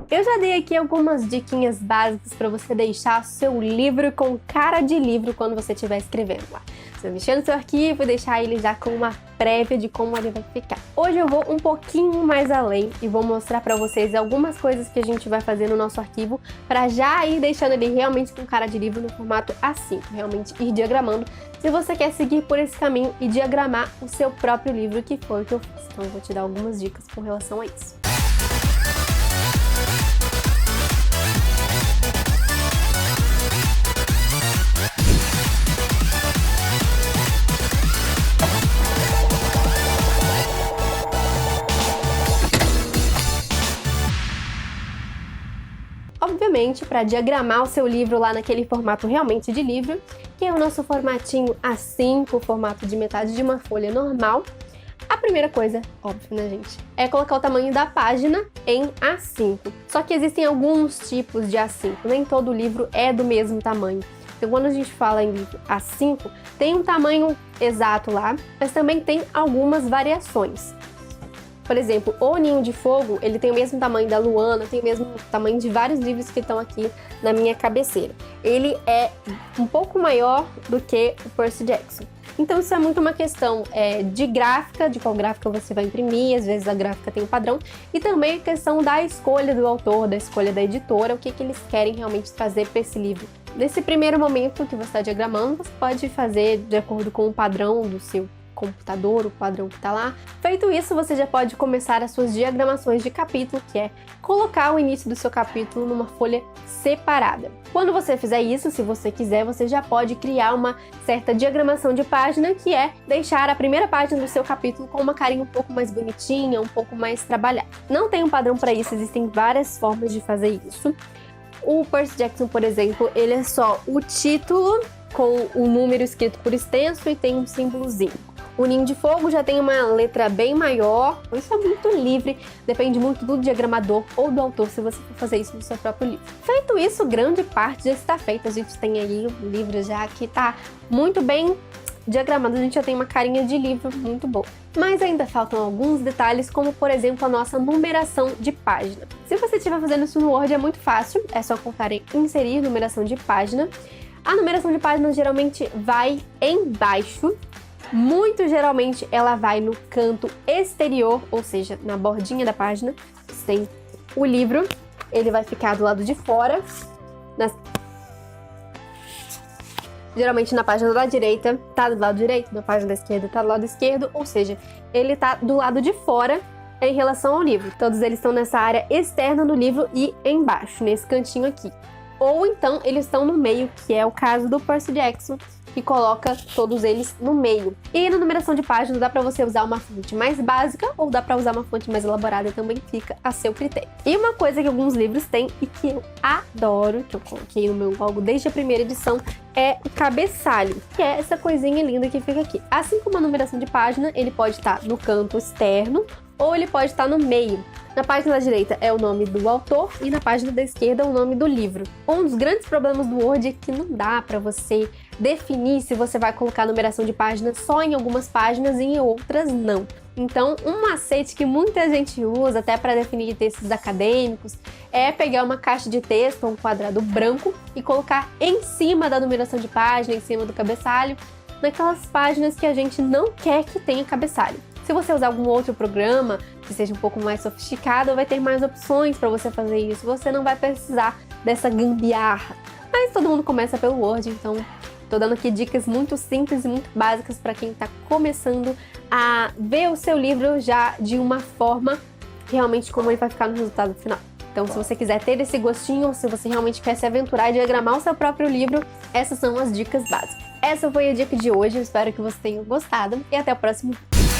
Eu já dei aqui algumas diquinhas básicas para você deixar seu livro com cara de livro quando você estiver escrevendo lá. Você mexer no seu arquivo e deixar ele já com uma prévia de como ele vai ficar. Hoje eu vou um pouquinho mais além e vou mostrar para vocês algumas coisas que a gente vai fazer no nosso arquivo para já ir deixando ele realmente com cara de livro no formato A5, realmente ir diagramando. Se você quer seguir por esse caminho e diagramar o seu próprio livro, que foi o que eu fiz. Então eu vou te dar algumas dicas com relação a isso. Obviamente, para diagramar o seu livro lá naquele formato realmente de livro, que é o nosso formatinho A5, o formato de metade de uma folha normal, a primeira coisa, óbvio, né, gente, é colocar o tamanho da página em A5. Só que existem alguns tipos de A5, nem todo livro é do mesmo tamanho. Então, quando a gente fala em livro A5, tem um tamanho exato lá, mas também tem algumas variações. Por exemplo, o Ninho de Fogo, ele tem o mesmo tamanho da Luana, tem o mesmo tamanho de vários livros que estão aqui na minha cabeceira. Ele é um pouco maior do que o Percy Jackson. Então isso é muito uma questão de gráfica, de qual gráfica você vai imprimir, às vezes a gráfica tem um padrão, e também a questão da escolha do autor, da escolha da editora, o que eles querem realmente trazer para esse livro. Nesse primeiro momento que você está diagramando, você pode fazer de acordo com o padrão do seu computador, o padrão que está lá. Feito isso, você já pode começar as suas diagramações de capítulo, que é colocar o início do seu capítulo numa folha separada. Quando você fizer isso, se você quiser, você já pode criar uma certa diagramação de página, que é deixar a primeira página do seu capítulo com uma carinha um pouco mais bonitinha, um pouco mais trabalhada. Não tem um padrão para isso, existem várias formas de fazer isso. O Percy Jackson, por exemplo, ele é só o título com o número escrito por extenso e tem um símbolozinho. O Ninho de Fogo já tem uma letra bem maior, isso é muito livre, depende muito do diagramador ou do autor, se você for fazer isso no seu próprio livro. Feito isso, grande parte já está feita, a gente tem aí um livro já que está muito bem diagramado, a gente já tem uma carinha de livro muito boa. Mas ainda faltam alguns detalhes, como por exemplo a nossa numeração de página. Se você estiver fazendo isso no Word é muito fácil, é só colocar em inserir numeração de página. A numeração de página geralmente vai embaixo. Muito geralmente ela vai no canto exterior, ou seja, na bordinha da página. Você tem o livro, ele vai ficar do lado de fora. Geralmente na página da direita tá do lado direito, na página da esquerda tá do lado esquerdo, ou seja, ele tá do lado de fora em relação ao livro. Todos eles estão nessa área externa do livro e embaixo, nesse cantinho aqui. Ou então eles estão no meio, que é o caso do Percy Jackson, que coloca todos eles no meio. E na numeração de páginas dá para você usar uma fonte mais básica ou dá para usar uma fonte mais elaborada, também fica a seu critério. E uma coisa que alguns livros têm e que eu adoro, que eu coloquei no meu logo desde a primeira edição, é o cabeçalho, que é essa coisinha linda que fica aqui. Assim como a numeração de página, ele pode estar no canto externo ou ele pode estar no meio. Na página da direita é o nome do autor e na página da esquerda é o nome do livro. Um dos grandes problemas do Word é que não dá para você definir se você vai colocar a numeração de página só em algumas páginas e em outras não. Então, um macete que muita gente usa até para definir textos acadêmicos é pegar uma caixa de texto ou um quadrado branco e colocar em cima da numeração de página, em cima do cabeçalho, naquelas páginas que a gente não quer que tenha cabeçalho. Se você usar algum outro programa que seja um pouco mais sofisticado, vai ter mais opções para você fazer isso. Você não vai precisar dessa gambiarra. Mas todo mundo começa pelo Word, então tô dando aqui dicas muito simples e muito básicas para quem está começando a ver o seu livro já de uma forma realmente como ele vai ficar no resultado final. Então, se você quiser ter esse gostinho, ou se você realmente quer se aventurar e diagramar o seu próprio livro, essas são as dicas básicas. Essa foi a dica de hoje, eu espero que você tenha gostado e até o próximo vídeo.